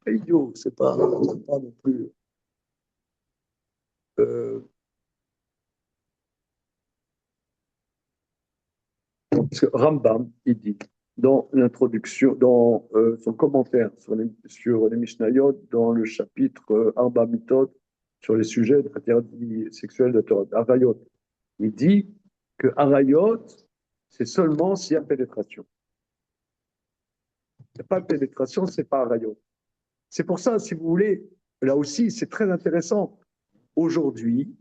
pas idiot, c'est pas non plus. Euh, Parce que Rambam, il dit, dans l'introduction, dans son commentaire sur les Mishnayot, dans le chapitre Arba Mitot, sur les sujets d'interdits sexuels de Torah, Arayot, il dit que Arayot, c'est seulement s'il y a pénétration. Il n'y a pas de pénétration, c'est pas Arayot. C'est pour ça, si vous voulez, là aussi, c'est très intéressant. Aujourd'hui,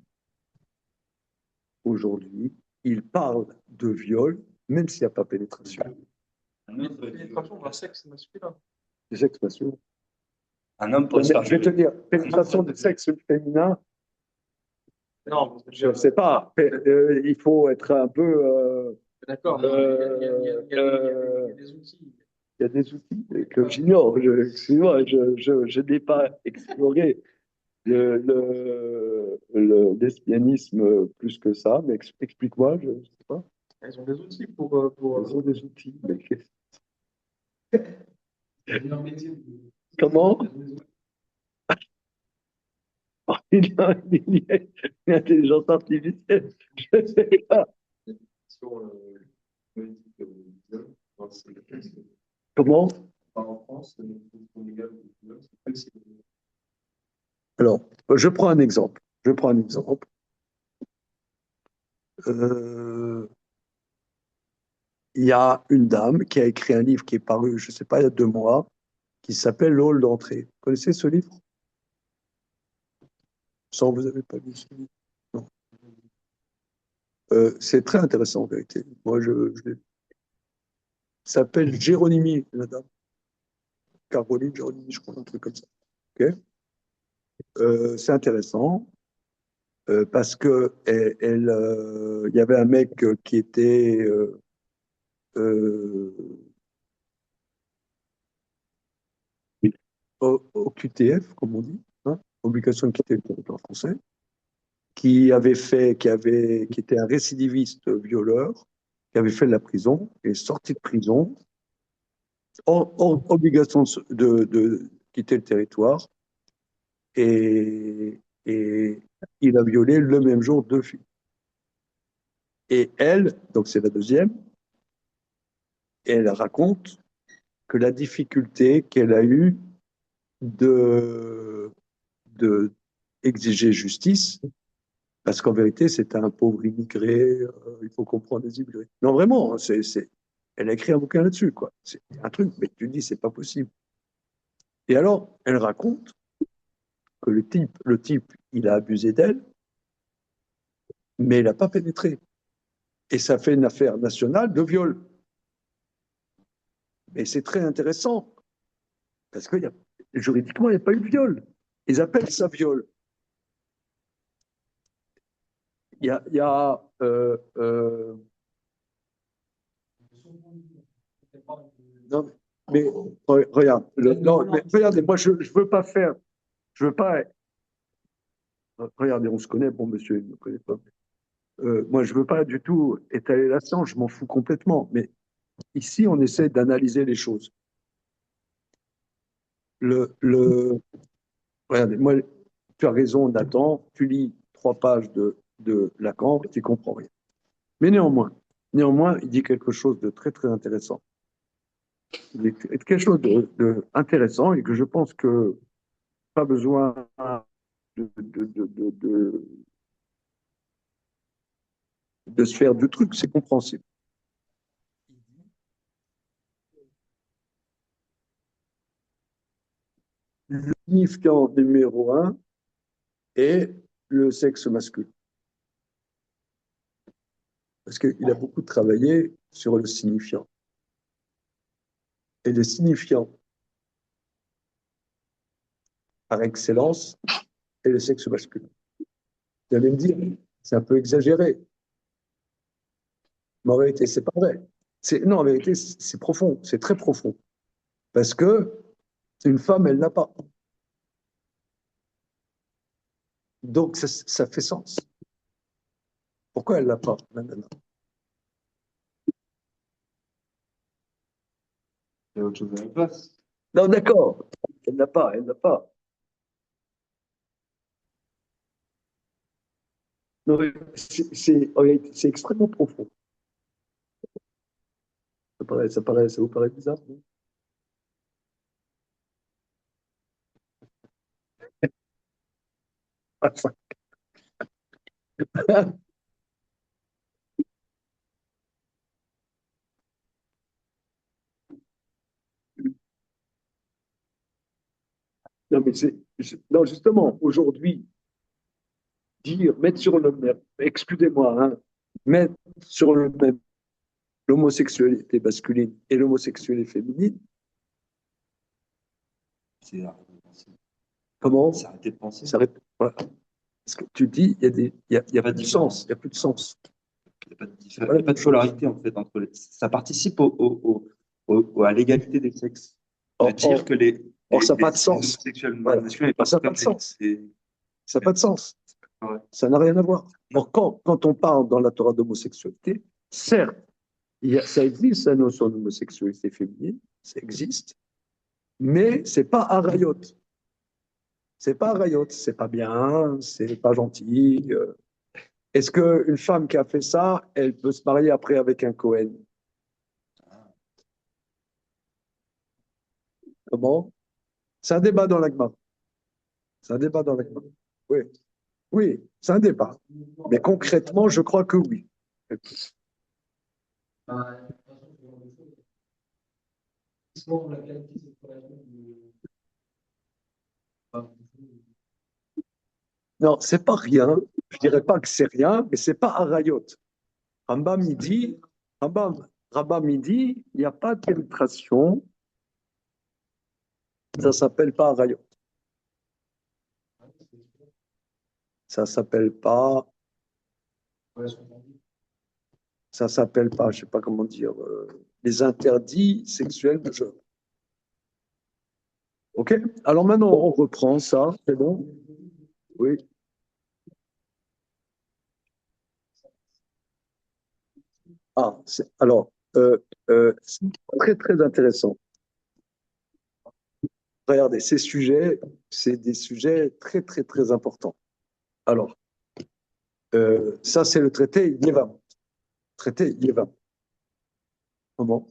il parle de viol, même s'il n'y a pas pénétration. Pénétration dans le sexe masculin. Des sexes masculins. un homme peut se faire Je vais te violer. dire, pénétration du sexe féminin, Non, je ne sais pas. Il faut être un peu. d'accord, mais il y a des outils. Il y a des outils que j'ignore. Excuse-moi, je n'ai pas exploré le lesbianisme plus que ça, mais explique-moi, je ne sais pas. Ils ont des outils Ils ont des outils. Mais comment? Il y a une intelligence artificielle. Je ne sais pas. sur politique viol, c'est le texte. Comment? En France, c'est une fonction légale de viol, c'est flexible. Alors, je prends un exemple. Euh, il y a une dame qui a écrit un livre qui est paru, je ne sais pas, il y a 2 mois, qui s'appelle Le hall d'entrée. Vous connaissez ce livre? Sans vous n'avez pas lu ce livre? Non. C'est très intéressant en vérité. Moi, ça s'appelle Géronimi, la dame. Caroline Géronimi, je crois, un truc comme ça. Ok. C'est intéressant parce que il y avait un mec qui était euh, au QTF, comme on dit, hein, obligation de quitter le territoire français, qui était un récidiviste violeur, qui avait fait de la prison, et sorti de prison, obligation de quitter le territoire, et il a violé le même jour 2 filles. Et elle, donc c'est la deuxième, elle raconte que la difficulté qu'elle a eue de exiger justice, parce qu'en vérité, c'est un pauvre immigré, il faut comprendre les immigrés. Non, vraiment, elle a écrit un bouquin là-dessus, quoi. C'est un truc, mais tu dis, c'est pas possible. Et alors, elle raconte que le type, il a abusé d'elle, mais il n'a pas pénétré. Et ça fait une affaire nationale de viol. Et c'est très intéressant, parce que juridiquement, il n'y a pas eu de viol. Ils appellent ça viol. Il y a non, mais regarde, non, mais regardez, moi je veux pas faire, je veux pas. Regardez, on se connaît, bon monsieur, il ne me connaît pas. Moi, je veux pas du tout étaler la science, je m'en fous complètement. Mais ici, on essaie d'analyser les choses. Regardez, moi, tu as raison, Nathan, tu lis 3 pages de Lacan, tu ne comprends rien. Mais néanmoins, il dit quelque chose de très, très intéressant. Il dit quelque chose d'intéressant et que je pense que pas besoin de se faire du truc, c'est compréhensible. Le signifiant numéro 1 est le sexe masculin. Parce qu'il a beaucoup travaillé sur le signifiant. Et le signifiant, par excellence, est le sexe masculin. Vous allez me dire, c'est un peu exagéré. Mais en réalité, c'est pas vrai. Non, en vérité, c'est profond, c'est très profond. Parce que Une femme, elle n'a pas. Donc, ça fait sens. Pourquoi elle l'a pas, la nana? Il y a autre chose à la place. Non, d'accord. Elle n'a pas, elle n'a pas. Non, mais c'est extrêmement profond. Ça vous paraît bizarre, non? Non, mais non, justement, aujourd'hui, mettre sur le même, excusez-moi, hein, mettre sur le même l'homosexualité masculine et l'homosexualité féminine, C'est arrêter de penser. comment? C'est arrêter de penser. Voilà. Parce que tu dis, il y a Pas plus de de sens, il n'y a plus de sens. Il n'y a pas de différence. Il y a pas de polarité en fait entre les. Ça participe à l'égalité des sexes. De Or, dire que les ça n'a pas de sens. homosexuels Voilà. masculins et Ça n'a pas de femmes, sens. Ça n'a pas de sens. Ouais. Ça n'a rien à voir. Or, quand on parle dans la Torah d'homosexualité, certes, ça existe la notion d'homosexualité féminine, ça existe, mais c'est pas arayot. C'est pas arayot, c'est pas bien, c'est pas gentil. Est-ce qu'une femme qui a fait ça, elle peut se marier après avec un Cohen? Comment? C'est un débat dans l'Agma. C'est un débat dans l'Agma. Oui, oui, c'est un débat. Mais concrètement, je crois que oui. Non, c'est pas rien. Je dirais pas que c'est rien, mais c'est pas arayot. Rambam il dit, Rambam il dit, il n'y a pas de pénétration, ça s'appelle pas arayot. Ça s'appelle pas, je sais pas comment dire, les interdits sexuels majeurs. Ok? Alors maintenant, on reprend ça, c'est bon? Oui. Alors, c'est très très intéressant. Regardez, ces sujets, c'est des sujets très très très importants. Alors, ça c'est le traité Yevam. Traité Yevam. Comment?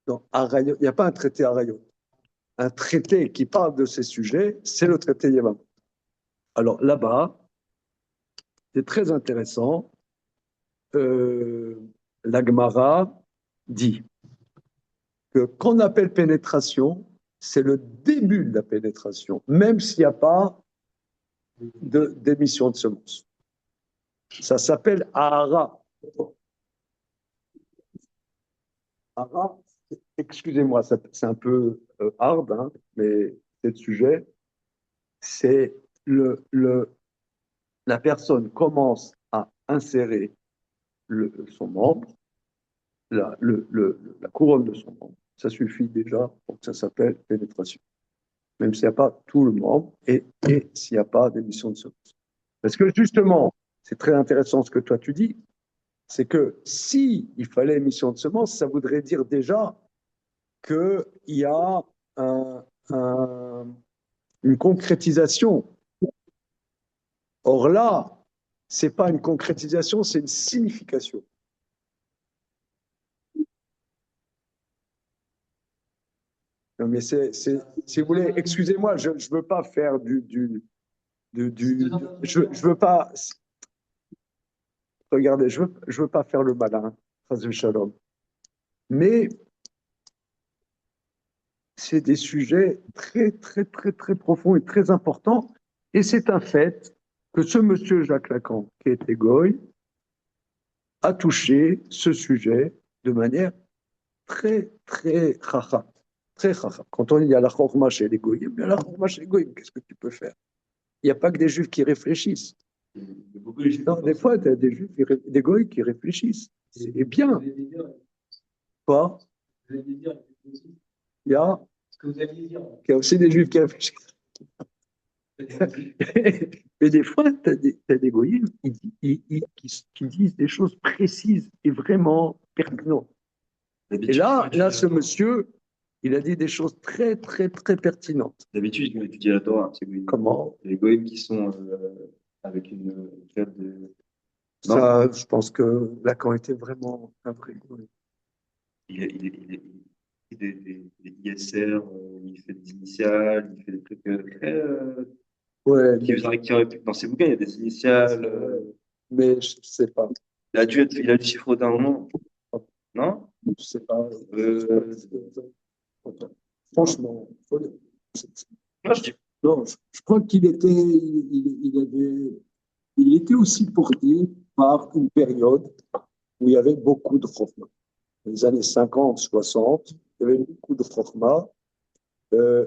Non, Arayot, il n'y a pas un traité Arayot. Un traité qui parle de ces sujets, c'est le traité Yevam. Alors là-bas, c'est très intéressant. La Gemara dit que qu'on appelle pénétration, c'est le début de la pénétration, même s'il n'y a pas d'émission de semences. Ça s'appelle Ahara. Ahara, excusez-moi, c'est un peu hard, hein, mais c'est le sujet. C'est la personne commence à insérer son membre, la couronne de son membre. Ça suffit déjà pour que ça s'appelle pénétration. Même s'il n'y a pas tout le membre et s'il n'y a pas d'émission de semences. Parce que justement, c'est très intéressant ce que toi tu dis, c'est que si il fallait émission de semences, ça voudrait dire déjà qu'il y a une concrétisation. Or là, ce n'est pas une concrétisation, c'est une signification. Non, mais si vous voulez, excusez-moi, je ne veux pas faire je veux pas, regardez, je veux pas faire le malin, shalom. Mais c'est des sujets très, très, très, très profonds et très importants. Et c'est un fait que ce monsieur Jacques Lacan, qui était goy, a touché ce sujet de manière très, très chacha. Très chacha. Quand on dit il y a la chorma chez les goyim, il y a la chorma chez les goyim, qu'est-ce que tu peux faire? Il n'y a pas que des juifs qui réfléchississent. Non, des fois, tu as des juifs, des goy qui réfléchissent. C'est bien. Quoi? Il y a Ce que vous alliez dire. Il y a aussi des juifs qui réfléchissent. Mais des fois, tu as des goyim qui disent des choses précises et vraiment pertinentes. Et là, ce monsieur, il a dit des choses très, très, très pertinentes. D'habitude, ils étudient la Torah, ces goïms. Comment? Les goïms qui sont avec une fête de. Ça, je pense que Lacan était vraiment un vrai goïm. Il fait des ISR, il fait des initiales, il fait des trucs très. Ouais, Dans ses bouquins, il y a des initiales. mais je sais pas. Il a dû chiffrer un moment. Non? Je sais pas. Euh, Franchement, Moi, je dis. non, je crois qu'il était, il était aussi porté par une période où il y avait beaucoup de chokma. Les années 50, 60, il y avait beaucoup de chokma.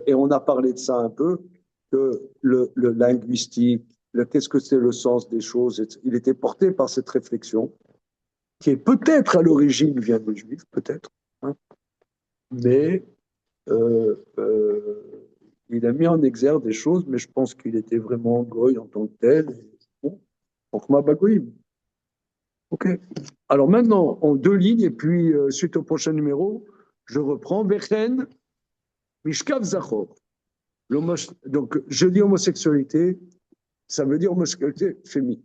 Et on a parlé de ça un peu, que le linguistique, qu'est-ce que c'est le sens des choses, il était porté par cette réflexion, qui est peut-être à l'origine vient des Juifs, peut-être, hein, mais il a mis en exergue des choses, mais je pense qu'il était vraiment goy en tant que tel. Bon, chokma bagoïm. Ok. Alors maintenant, en deux lignes, et puis suite au prochain numéro, je reprends. Vechen, Mishkav Zachor. Donc, je dis homosexualité, ça veut dire homosexualité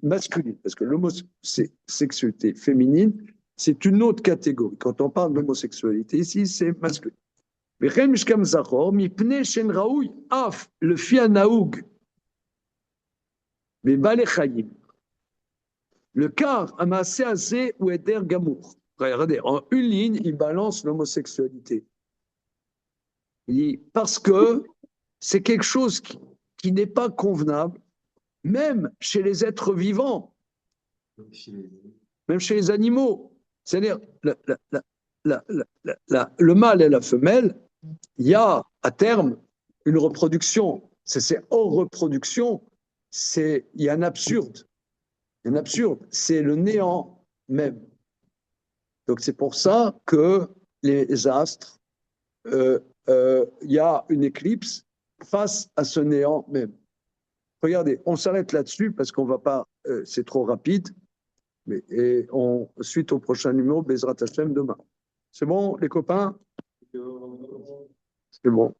masculine, parce que l'homosexualité féminine, c'est une autre catégorie. Quand on parle d'homosexualité ici, c'est masculin. Vechen, Mishkav Zachor, Mipne Shen Raoui, Af, le Fia Naoug, mais Balechayim. Le quart, Amassé Azé ou Eder Gamour. Regardez, en une ligne, il balance l'homosexualité. Il dit, parce que c'est quelque chose qui n'est pas convenable, même chez les êtres vivants, même chez les animaux. C'est-à-dire, le mâle et la femelle, il y a à terme une reproduction. C'est hors reproduction, il y a un absurde. Un absurde, c'est le néant même. Donc c'est pour ça que les astres, il y a une éclipse face à ce néant même. Regardez, on s'arrête là-dessus parce qu'on va pas, c'est trop rapide, et suite au prochain numéro, Bezrat Hashem demain. C'est bon, les copains? C'est bon.